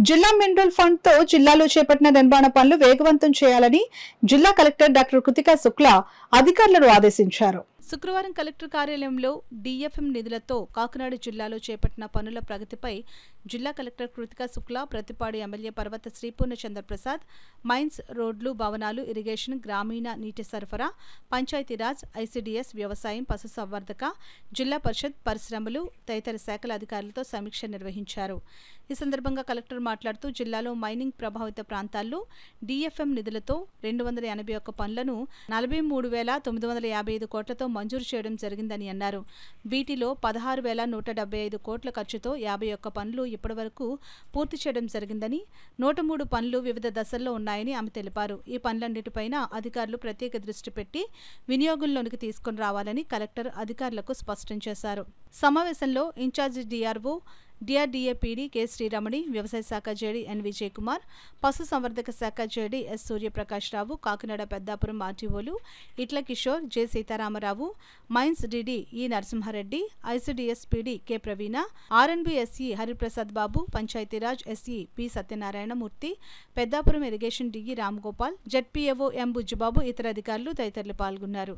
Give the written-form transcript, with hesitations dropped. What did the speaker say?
జిల్లా mineral fund తో జిల్లాలో చేపట్టిన నిర్మాణ పనులు వేగవంతం చేయాలని జిల్లా కలెక్టర్ డాక్టర్ కృతికా శుక్లా అధికారులను ఆదేశించారు. శుక్రవారం కలెక్టర్ కార్యాలయంలో డిఎఫ్ఎం నిధులతో కాకినాడ జిల్లాలో చేపట్టిన పనుల ప్రగతిపై జిల్లా కలెక్టర్ కృతికా శుక్లా, ప్రతిపాడు ఎమ్మెల్యే పర్వత శ్రీపూర్ణ చంద్రప్రసాద్, మైన్స్, రోడ్లు, భవనాలు, ఇరిగేషన్, గ్రామీణ నీటి సరఫరా, పంచాయతీరాజ్, ఐసీడీఎస్, వ్యవసాయం, పశుసంవర్ధక, జిల్లా పరిషత్, పరిశ్రమలు తదితర శాఖల అధికారులతో సమీక్ష నిర్వహించారు. ఈ సందర్భంగా కలెక్టర్ మాట్లాడుతూ జిల్లాలో మైనింగ్ ప్రభావిత ప్రాంతాల్లో డిఎఫ్ఎం నిధులతో 281 పనులను 43,955 కోట్లతో మంజూరు చేయడం జరిగిందని అన్నారు. వీటిలో 16,175 కోట్ల ఖర్చుతో 51 పనులు ఇప్పటివరకు పూర్తి చేయడం జరిగిందని, 103 పనులు వివిధ దశల్లో ఉన్నాయని ఆమె తెలిపారు. ఈ పనులన్నిటిపైన అధికారులు ప్రత్యేక దృష్టి పెట్టి వినియోగంలోనికి తీసుకుని రావాలని కలెక్టర్ అధికారులకు స్పష్టం చేశారు. సమావేశంలో incharge DRO DRDA PD K Sriramani, వ్యవసాయ శాఖ జేడీ ఎన్ విజయ్ కుమార్, పశు సంవర్ధక శాఖ జేడీ ఎస్ సూర్యప్రకాష్ రావు, కాకినాడ పెద్దాపురం ఆర్టీఓలు Itla Kishore, J Sitaramarao, mines DD E Narasimhareddy, ICDS PD K Praveena, RNB SE Hariprasad Babu, Panchayatiraj SE P Satyanarayanamurthy, Peddapuram irrigation DE Ramgopal, ZPAO M Bujjibabu, ఇతర అధికారులు తదితరులు పాల్గొన్నారు.